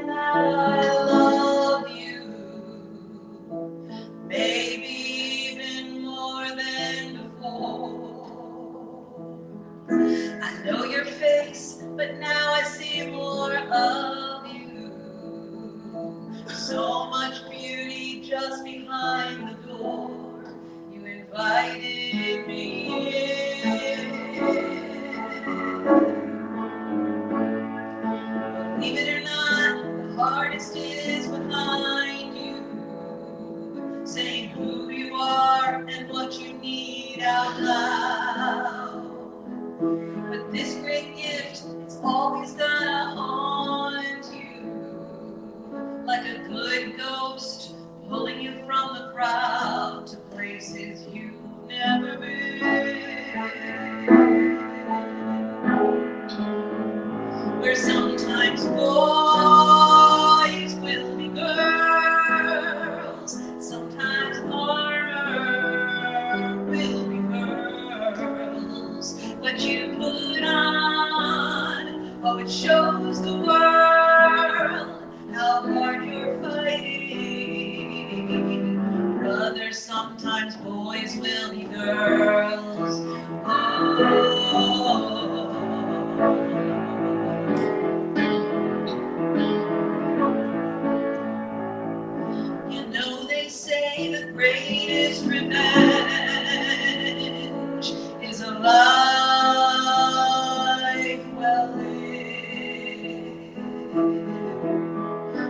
and that I love you, maybe even more than before. I know your face, but now I see more of you. So much beauty just behind the door. You invited me in. Believe it or not, the hardest is behind you, saying who you are and what you need out loud. But this great gift, it's always gonna haunt you, like a good ghost pulling you from the crowd to places you've never been. Where sometimes boys will be girls, sometimes armor will be pearls. What you put on, oh, it shows the world how hard you're fighting. Brothers, sometimes boys will be girls. Oh. You know they say the greatest revenge is a life well lived.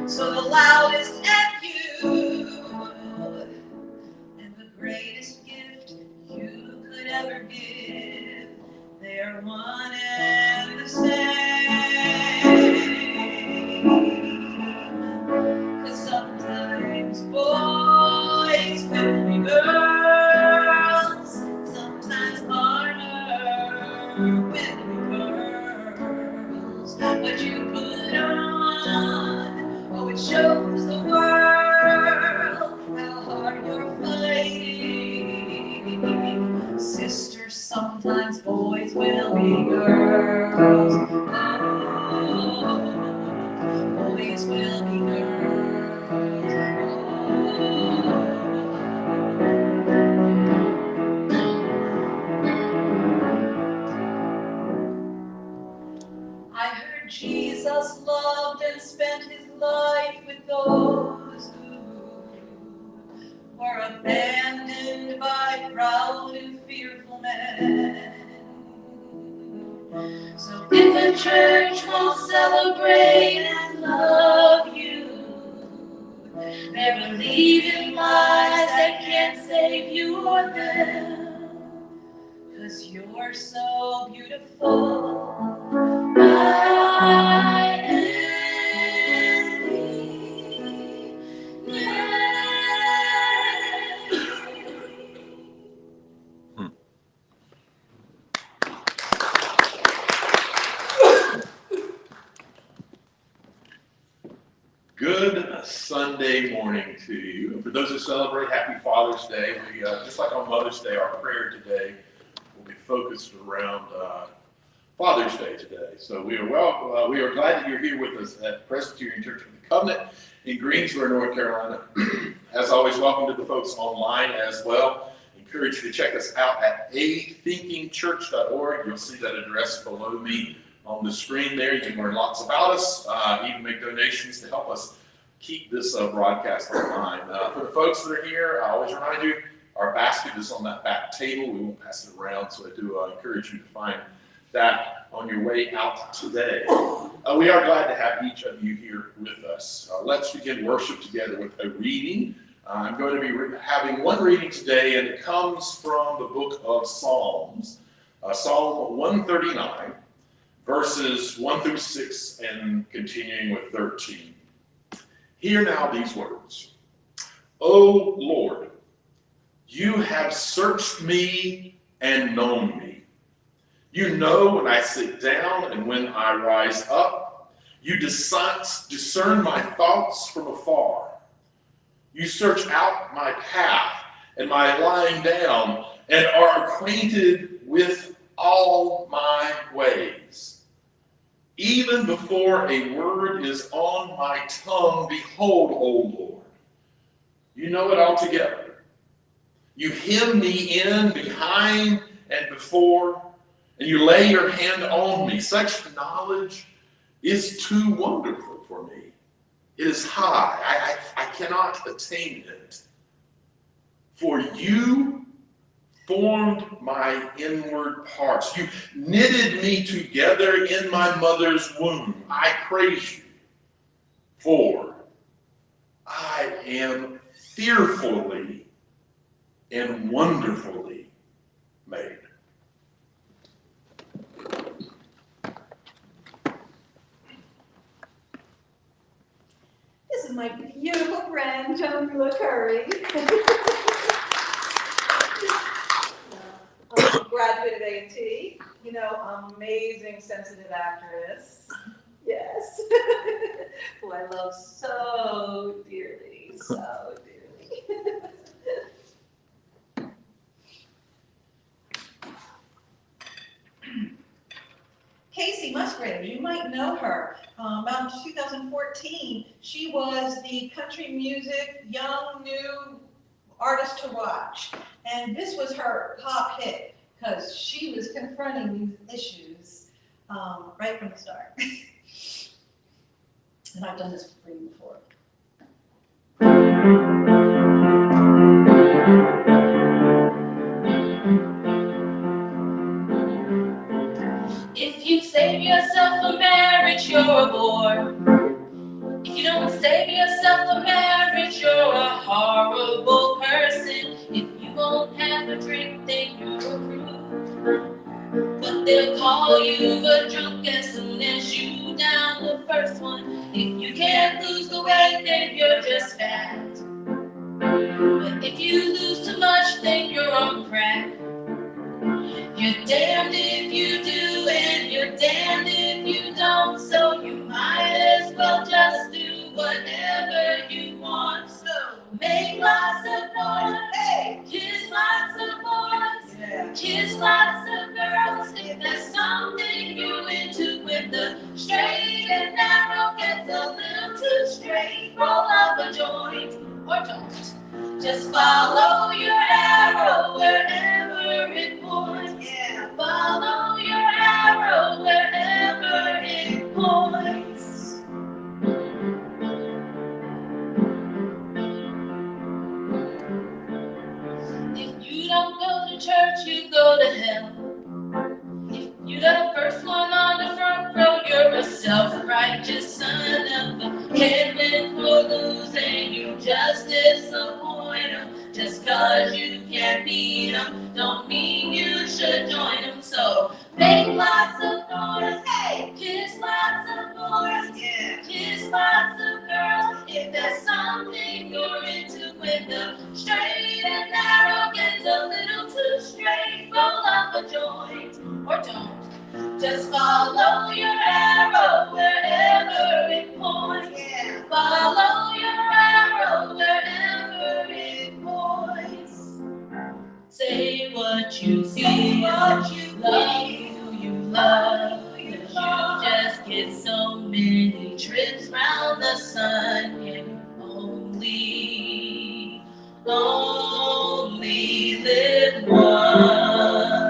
So the loudest F you and the greatest gift you could ever give, they're one and the same. 'Cause sometimes boys will be girls, sometimes armor will be pearls. What you put on, oh, it shows the world how hard you're fighting. Sisters, sometimes boys will be girls. Oh, boys will be girls. I heard Jesus loved and spent his life with those who were abandoned by proud and fearful men. So if a church won't celebrate and love you, they're believing lies that can't save you or them. 'Cause you're so beautiful, my enemy. Good Sunday morning to you. And for those who celebrate, happy Father's Day. We, just like on Mother's Day, our prayer today will be focused around Father's Day today. So we are glad that you're here with us at Presbyterian Church of the Covenant in Greensboro, North Carolina. As always, welcome to the folks online as well. Encourage you to check us out at athinkingchurch.org. You'll see that address below me on the screen there. You can learn lots about us, even make donations to help us keep this broadcast online. For the folks that are here, I always remind you, our basket is on that back table. We won't pass it around, so I do encourage you to find that on your way out today. We are glad to have each of you here with us. Let's begin worship together with a reading. I'm going to be having one reading today, and it comes from the book of Psalms, Psalm 139. Verses 1 through 6 and continuing with 13. Hear now these words. O Lord, you have searched me and known me. You know when I sit down and when I rise up. You discern my thoughts from afar. You search out my path and my lying down and are acquainted with all my ways. Even before a word is on my tongue, behold, O Lord, you know it altogether. You hem me in behind and before, and you lay your hand on me. Such knowledge is too wonderful for me. It is high. I cannot attain it. For you formed my inward parts. You knitted me together in my mother's womb. I praise you, for I am fearfully and wonderfully made. This is my beautiful friend, Jamila Curry. Graduate at A&T, amazing, sensitive actress. Yes. Who I love so dearly, so dearly. Casey Musgrave, you might know her. About 2014, she was the country music young new artist to watch. And this was her pop hit because she was confronting these issues right from the start. And I've done this for you before. If you save yourself for marriage, you're a bore. If you don't save yourself for marriage, you're a horrible person. If you won't have a drink, then you're a prude. But they'll call you a drunk as soon as you down the first one. If you can't lose the weight, then you're just fat. But if you lose too much, then you're on crack. You're damned if you do and you're damned if you don't. So you might as well just do whatever you want. So make lots of noise, hey, kiss lots of boys, yeah, kiss lots of girls. If there's something you're into, when the straight and narrow gets a little too straight, roll up a joint or don't. Just follow your arrow wherever it points. Yeah. Follow your arrow wherever it points. If you don't go to church, you go to hell. If you're the first one on the front row, you're a self-righteous son of a heaven for losing. You just disappoint them. Just cause you can't beat them, don't mean you should join them. So make lots of noise, hey, kiss lots of boys, yeah, kiss lots of girls. If there's something you're into, when the straight and narrow gets a little too straight, roll up a joint or don't. Just follow your arrow wherever it points. Yeah. Follow your arrow wherever it points. Say what you feel, love who you love. You just get so many trips round the sun, and you only live once.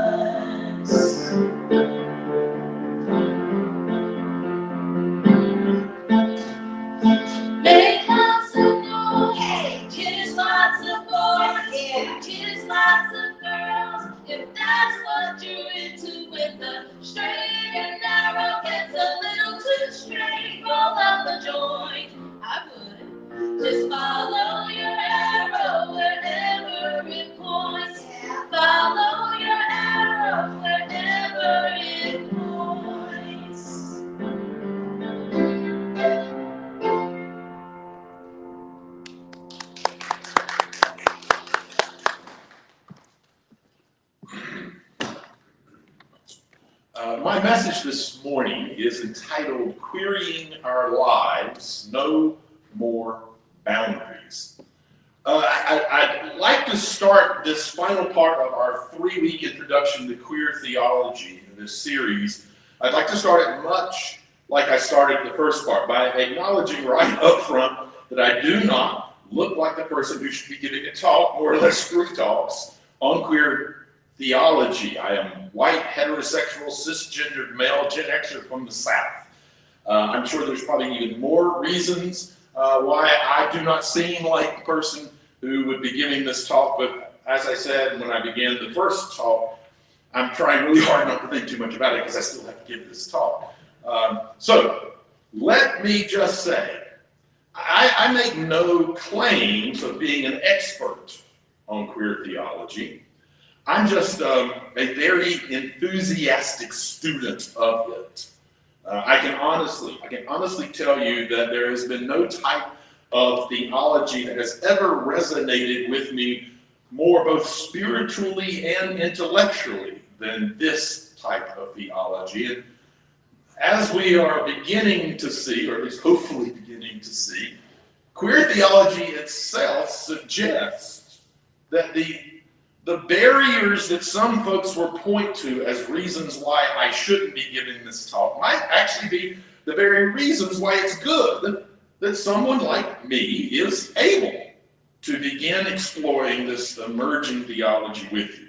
Make lots of noise, hey, kiss lots of boys, yeah, kiss lots of girls. If that's what you're into, when the straight and narrow gets a little too straight, roll up a joint. I would. Just follow your arrow wherever it points. Yeah. Follow your arrow wherever it points. My message this morning is entitled Queerying Our Lives, No More Boundaries. I'd like to start this final part of our 3-week introduction to queer theology in this series. I'd like to start it much like I started the first part, by acknowledging right up front that I do not look like the person who should be giving a talk, more or less 3 talks, on queer theology. I am white, heterosexual, cisgendered male, Gen Xer from the South. I'm sure there's probably even more reasons why I do not seem like the person who would be giving this talk, but as I said when I began the first talk, I'm trying really hard not to think too much about it because I still have to give this talk. So let me just say, I make no claims of being an expert on queer theology. I'm just a very enthusiastic student of it. I can honestly tell you that there has been no type of theology that has ever resonated with me more both spiritually and intellectually than this type of theology. And as we are beginning to see, or at least hopefully beginning to see, queer theology itself suggests that the barriers that some folks will point to as reasons why I shouldn't be giving this talk might actually be the very reasons why it's good that someone like me is able to begin exploring this emerging theology with you.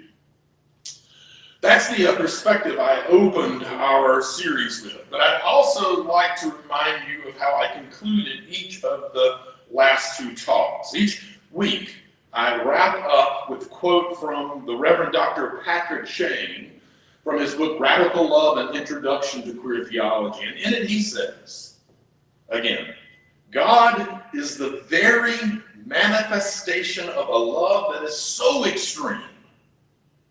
That's the perspective I opened our series with. But I'd also like to remind you of how I concluded each of the last 2 talks. Each week, I wrap up with a quote from the Reverend Dr. Patrick Shane from his book, Radical Love, An Introduction to Queer Theology. And in it he says, again, God is the very manifestation of a love that is so extreme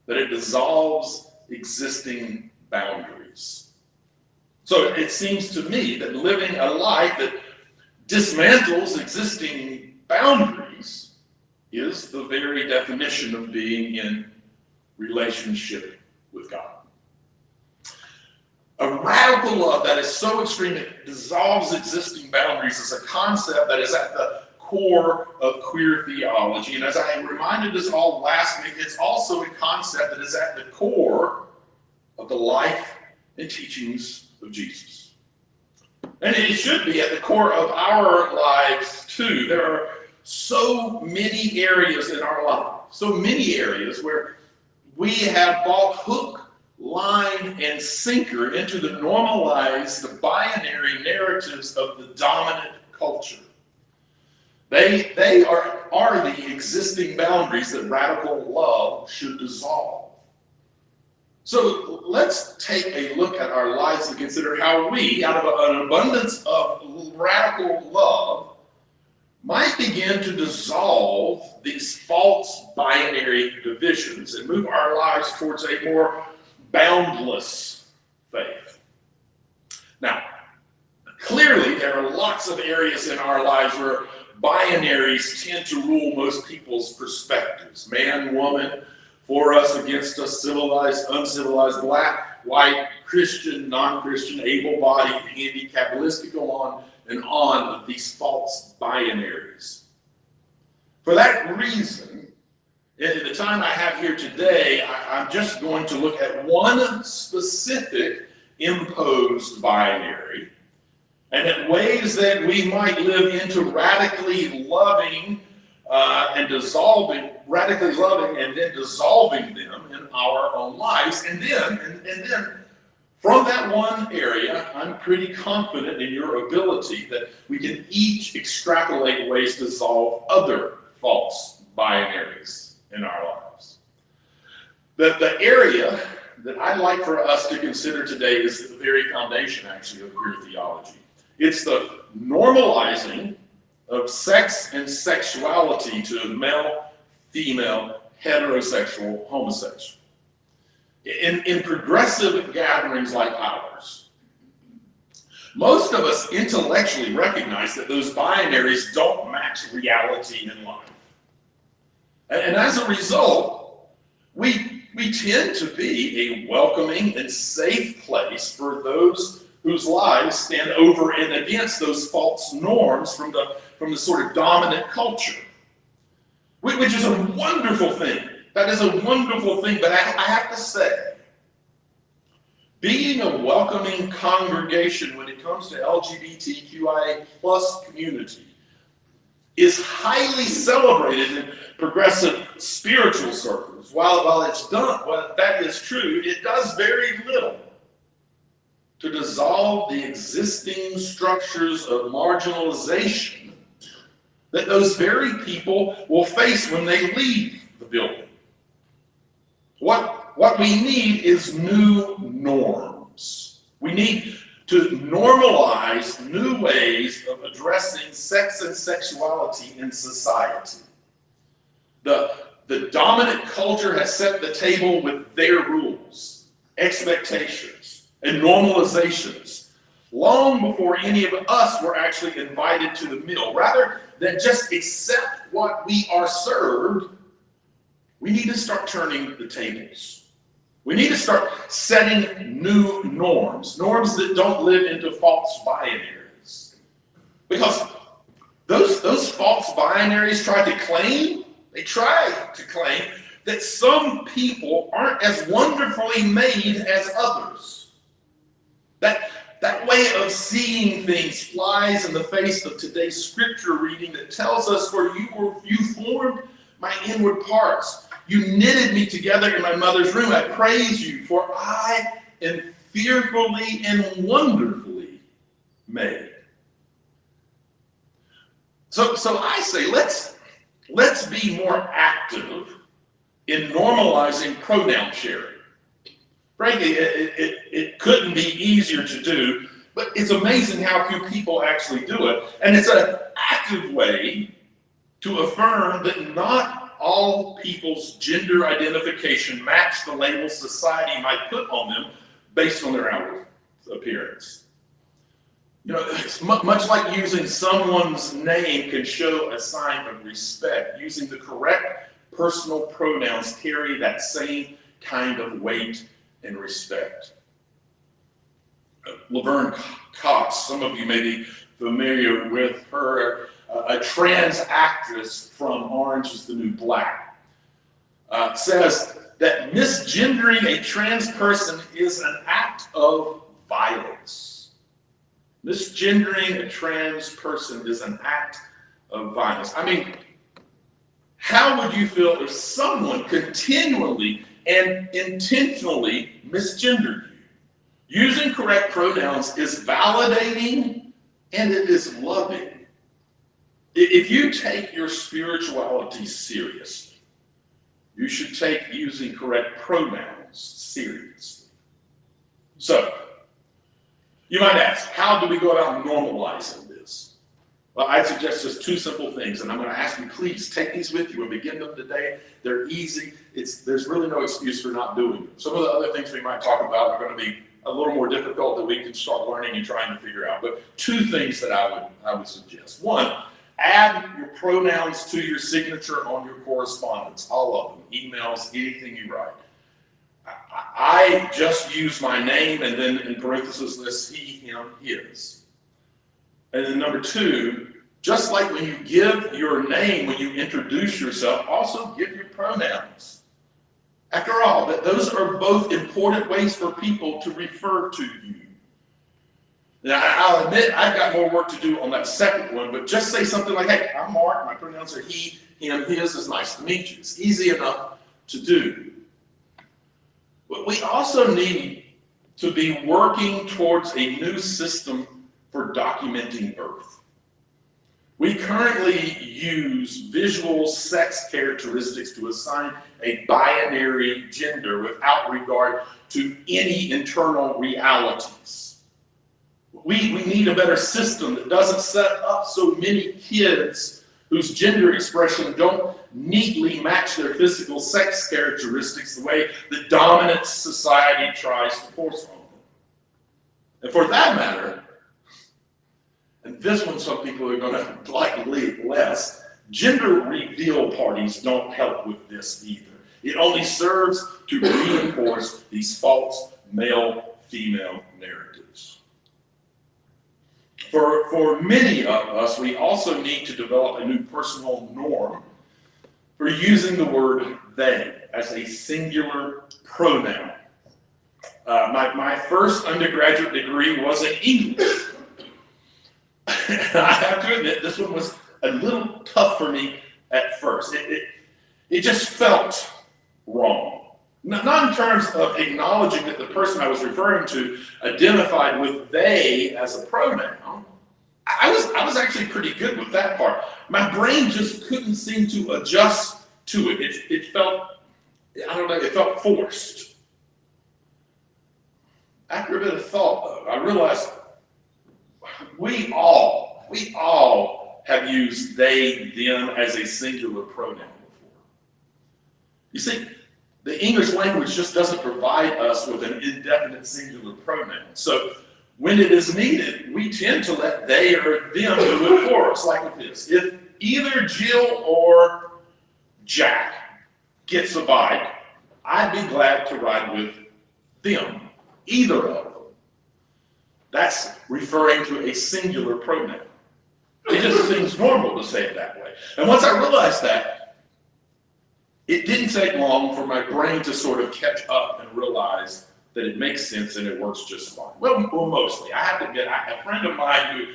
that it dissolves existing boundaries. So it seems to me that living a life that dismantles existing boundaries is the very definition of being in relationship with God. A radical love that is so extreme it dissolves existing boundaries is a concept that is at the core of queer theology. And as I reminded us all last week, it's also a concept that is at the core of the life and teachings of Jesus. And it should be at the core of our lives too. There are so many areas in our lives, so many areas where we have bought hook, line, and sinker into the normalized binary narratives of the dominant culture. They are the existing boundaries that radical love should dissolve. So let's take a look at our lives and consider how we, out of an abundance of radical love, might begin to dissolve these false binary divisions and move our lives towards a more boundless faith. Now, clearly there are lots of areas in our lives where binaries tend to rule most people's perspectives. Man, woman, for us, against us, civilized, uncivilized, black, white, Christian, non-Christian, able-bodied, handicapped. List could go on and on of these false binaries. For that reason, in the time I have here today, I'm just going to look at one specific imposed binary and at ways that we might live into radically loving and dissolving and then dissolving them in our own lives. And then from that one area, I'm pretty confident in your ability that we can each extrapolate ways to dissolve other false binaries in our lives. The area that I'd like for us to consider today is the very foundation, actually, of queer theology. It's the normalizing of sex and sexuality to male, female, heterosexual, homosexual. In progressive gatherings like ours, most of us intellectually recognize that those binaries don't match reality in life. And as a result, we tend to be a welcoming and safe place for those whose lives stand over and against those false norms from the sort of dominant culture, which is a wonderful thing. That is a wonderful thing, but I have to say, being a welcoming congregation when it it comes to LGBTQIA plus community is highly celebrated in progressive spiritual circles. While it's done, well, that is true, it does very little to dissolve the existing structures of marginalization that those very people will face when they leave the building. What we need is new norms. We need to normalize new ways of addressing sex and sexuality in society. The dominant culture has set the table with their rules, expectations, and normalizations long before any of us were actually invited to the meal. Rather than just accept what we are served, we need to start turning the tables. We need to start setting new norms, norms that don't live into false binaries. Because those false binaries try to claim that some people aren't as wonderfully made as others. That way of seeing things flies in the face of today's scripture reading that tells us, "For you formed my inward parts. You knitted me together in my mother's womb. I praise you, for I am fearfully and wonderfully made." So I say, let's be more active in normalizing pronoun sharing. Frankly, it couldn't be easier to do, but it's amazing how few people actually do it. And it's an active way to affirm that not all people's gender identification match the label society might put on them based on their outward appearance. You know, it's much like using someone's name can show a sign of respect. Using the correct personal pronouns carry that same kind of weight and respect. Laverne Cox, some of you may be familiar with her, a trans actress from Orange is the New Black, says that misgendering a trans person is an act of violence. Misgendering a trans person is an act of violence. I mean, how would you feel if someone continually and intentionally misgendered you? Using correct pronouns is validating and it is loving. If you take your spirituality seriously, you should take using correct pronouns seriously. So, you might ask, how do we go about normalizing this? Well, I'd suggest just two simple things, and I'm going to ask you, please take these with you and begin them today. They're easy. There's really no excuse for not doing them. Some of the other things we might talk about are going to be a little more difficult that we can start learning and trying to figure out. But two things that I would suggest. One, add your pronouns to your signature on your correspondence, all of them, emails, anything you write. I just use my name and then in parentheses list he, him, his. And then number two, just like when you give your name, when you introduce yourself, also give your pronouns. After all, those are both important ways for people to refer to you. Now, I'll admit I've got more work to do on that second one, but just say something like, "Hey, I'm Mark, my pronouns are he, him, his, it's nice to meet you." It's easy enough to do. But we also need to be working towards a new system for documenting birth. We currently use visual sex characteristics to assign a binary gender without regard to any internal realities. We need a better system that doesn't set up so many kids whose gender expression don't neatly match their physical sex characteristics the way the dominant society tries to force on them. And for that matter, and this one some people are going to like less, gender reveal parties don't help with this either. It only serves to reinforce these false male-female narratives. For many of us, we also need to develop a new personal norm for using the word they as a singular pronoun. My first undergraduate degree was in English. And I have to admit, this one was a little tough for me at first. It just felt wrong. Not in terms of acknowledging that the person I was referring to identified with they as a pronoun. I was actually pretty good with that part. My brain just couldn't seem to adjust to it. It felt, I don't know, it felt forced. After a bit of thought, though, I realized we all have used they, them as a singular pronoun before. You see, the English language just doesn't provide us with an indefinite singular pronoun. So when it is needed, we tend to let they or them do it for us, like with this. If either Jill or Jack gets a bike, I'd be glad to ride with them, either of them. That's referring to a singular pronoun. It just seems normal to say it that way. And once I realized that, it didn't take long for my brain to sort of catch up and realize that it makes sense and it works just fine. Well, mostly. I have to admit, a friend of mine who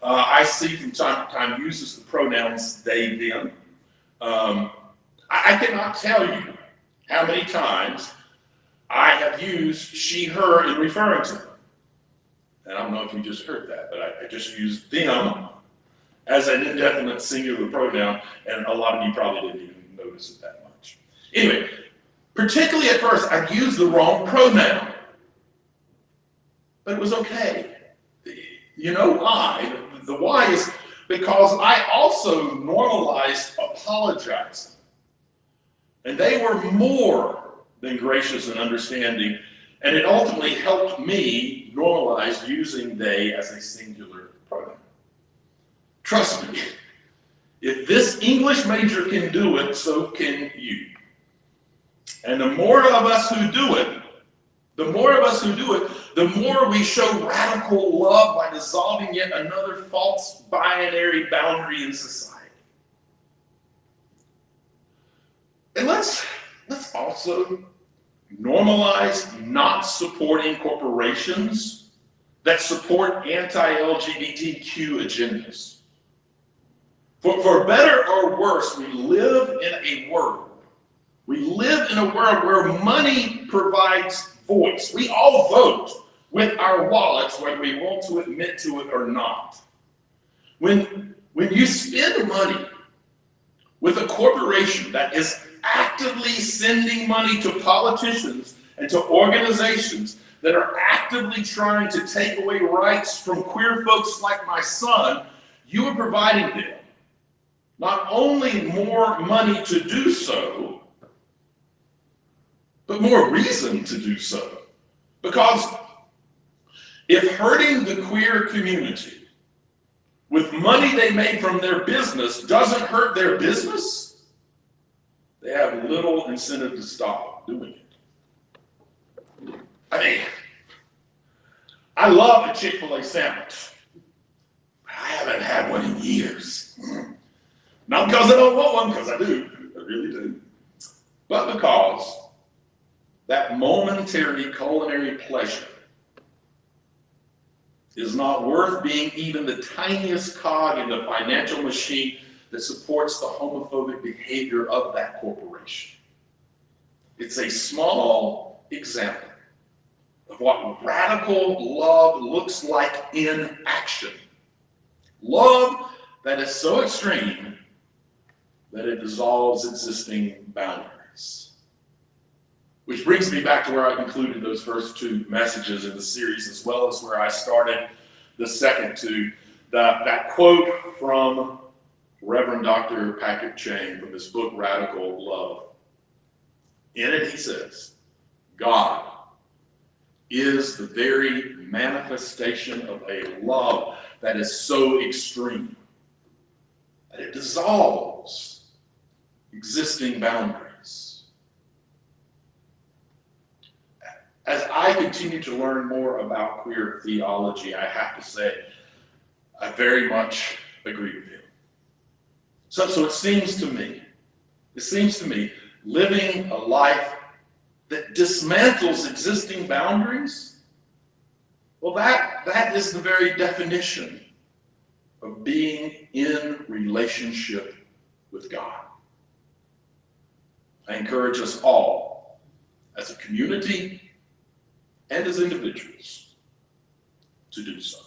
I see from time to time uses the pronouns they, them. I cannot tell you how many times I have used she, her in referring to them. And I don't know if you just heard that, but I just used them as an indefinite singular pronoun, and a lot of you probably didn't even notice it that much. Anyway, particularly at first, I used the wrong pronoun, but it was okay. You know why? The why is because I also normalized apologizing. And they were more than gracious and understanding, and it ultimately helped me normalize using they as a singular pronoun. Trust me, if this English major can do it, so can you. And the more of us who do it, the more we show radical love by dissolving yet another false binary boundary in society. And let's also normalize not supporting corporations that support anti-LGBTQ agendas. For better or worse, we live in a world where money provides voice. We all vote with our wallets, whether we want to admit to it or not. When you spend money with a corporation that is actively sending money to politicians and to organizations that are actively trying to take away rights from queer folks like my son, you are providing them not only more money to do so, but more reason to do so. Because if hurting the queer community with money they made from their business doesn't hurt their business, they have little incentive to stop doing it. I mean, I love a Chick-fil-A sandwich. I haven't had one in years. Not because I don't want one, because I do. I really do. But because that momentary culinary pleasure is not worth being even the tiniest cog in the financial machine that supports the homophobic behavior of that corporation. It's a small example of what radical love looks like in action. Love that is so extreme that it dissolves existing boundaries. Which brings me back to where I concluded those first two messages in the series, as well as where I started the second two. That quote from Reverend Dr. Patrick Chang from his book, Radical Love. In it, he says, God is the very manifestation of a love that is so extreme that it dissolves existing boundaries. As I continue to learn more about queer theology, I have to say, I very much agree with him. So it seems to me, living a life that dismantles existing boundaries, well, that is the very definition of of being in relationship with God. I encourage us all, as a community and as individuals, to do so.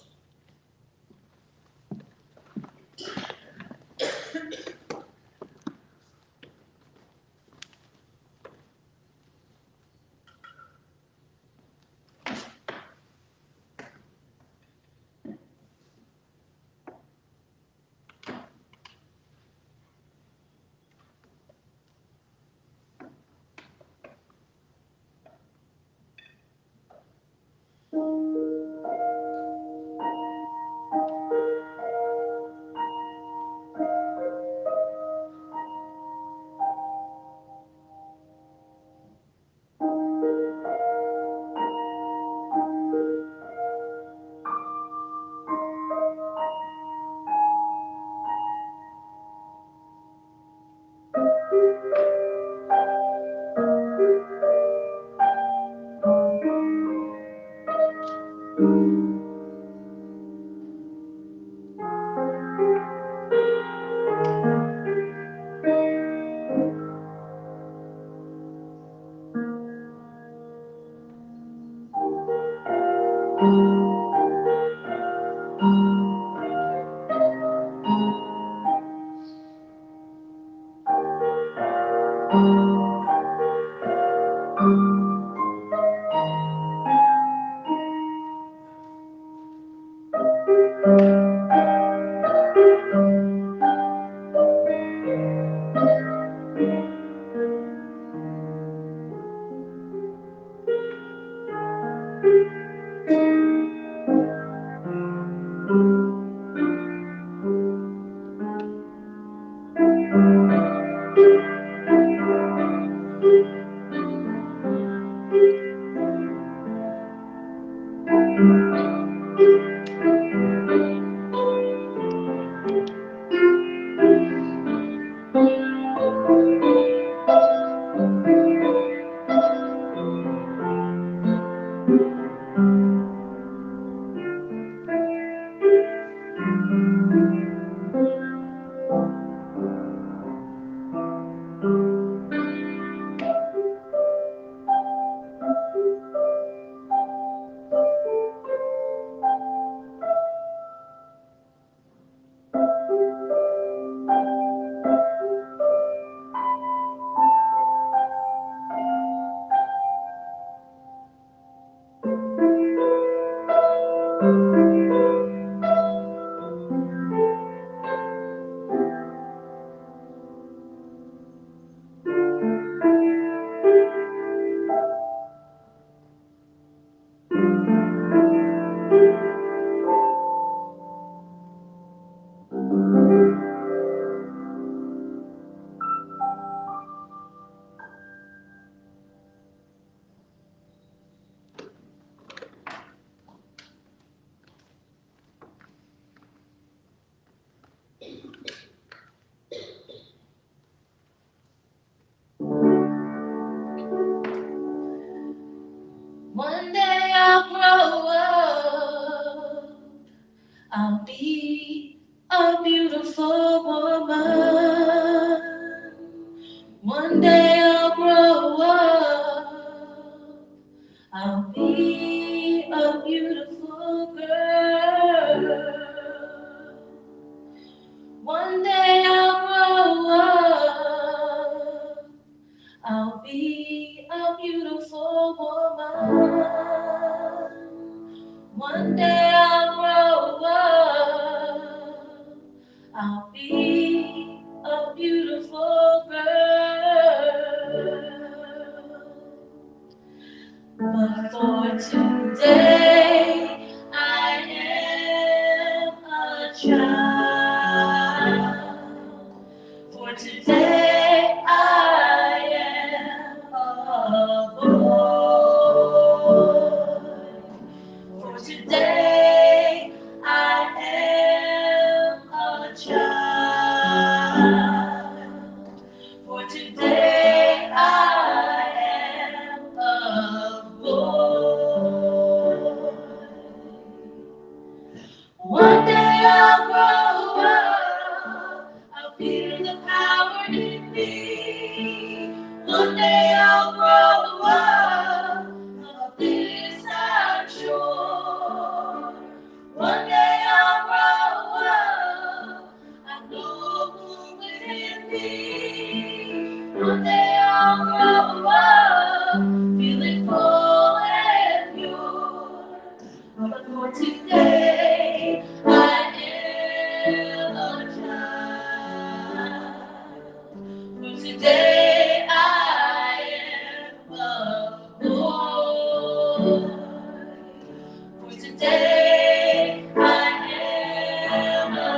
One day I'll grow up, I'll be a beautiful woman. One day I'll grow up, I'll be a beautiful girl. One day I'll grow up, I'll be a beautiful woman. One day I'll grow up, I'll be a beautiful girl. But for today, I am a child. For today, I am a boy. For today, I am a child. For today, I am a boy. One day I'll grow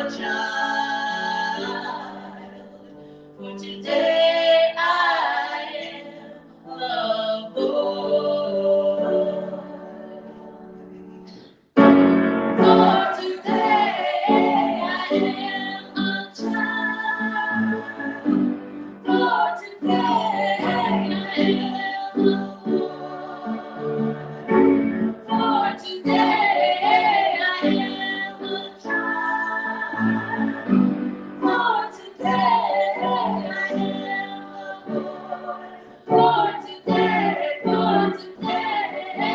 child. For today I am a boy. For today I am a child. For today I am a boy. For today I am a child. For today I am a boy. For today I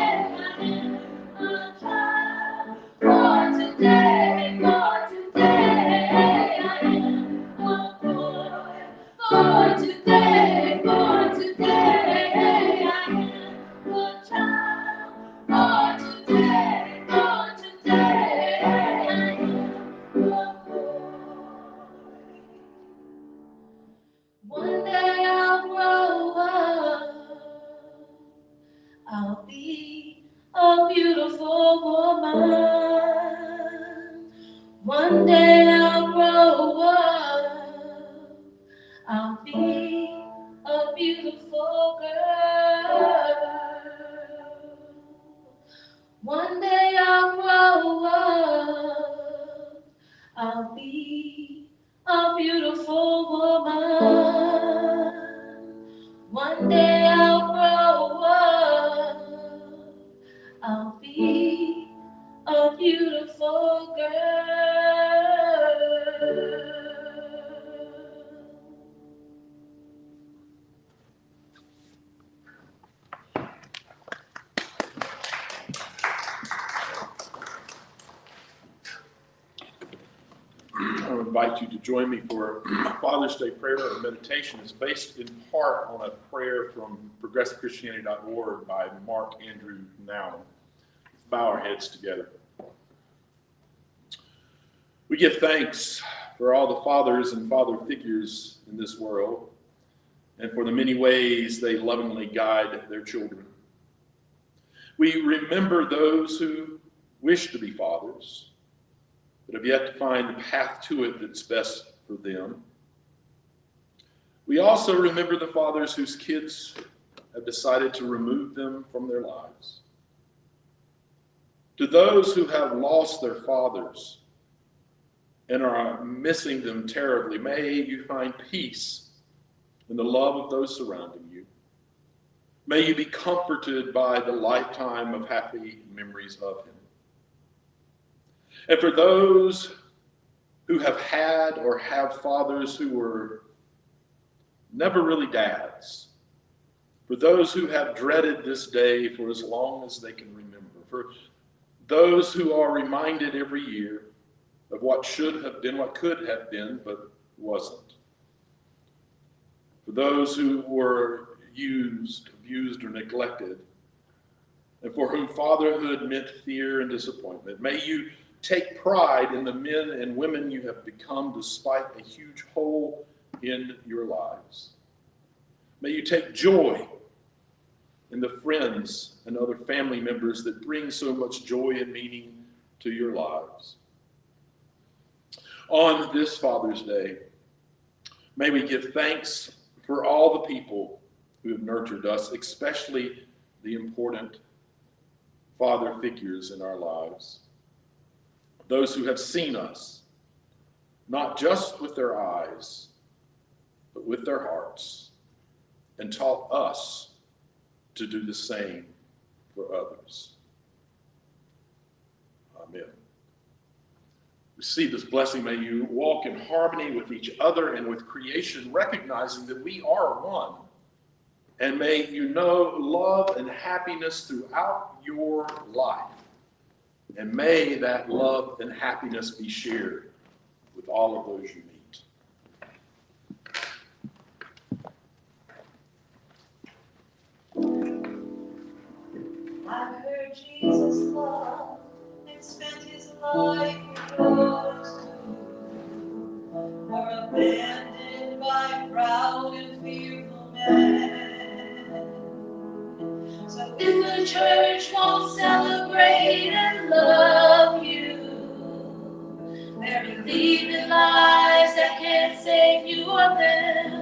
am a child. For today I am a boy. For today I am a child. For today I am a boy. One day I'll grow up. I'll be a beautiful woman. One day I'll grow up. I'll be a beautiful girl. One day I'll grow up. I'll be a beautiful woman. One day I'll grow up. I'll be a beautiful girl. I invite you to join me for Father's Day prayer or meditation. It's based in part on a prayer from progressivechristianity.org by Mark Andrew Nouwen. Let's bow our heads together. We give thanks for all the fathers and father figures in this world and for the many ways they lovingly guide their children. We remember those who wish to be fathers, but have yet to find the path to it that's best for them. We also remember the fathers whose kids have decided to remove them from their lives. To those who have lost their fathers and are missing them terribly, may you find peace in the love of those surrounding you. May you be comforted by the lifetime of happy memories of him. And for those who have had or have fathers who were never really dads, for those who have dreaded this day for as long as they can remember, for those who are reminded every year of what should have been, what could have been, but wasn't, for those who were used, abused, or neglected, and for whom fatherhood meant fear and disappointment, may you take pride in the men and women you have become despite a huge hole in your lives. May you take joy in the friends and other family members that bring so much joy and meaning to your lives. On this Father's Day, may we give thanks for all the people who have nurtured us, especially the important father figures in our lives. Those who have seen us, not just with their eyes, but with their hearts, and taught us to do the same for others. Amen. Receive this blessing. May you walk in harmony with each other and with creation, recognizing that we are one. And may you know love and happiness throughout your life. And may that love and happiness be shared with all of those you meet. I heard Jesus loved and spent his life for yours too, or abandoned by proud and fearful men. So If the church won't celebrate and love you, there believe in lies that can't save you or them.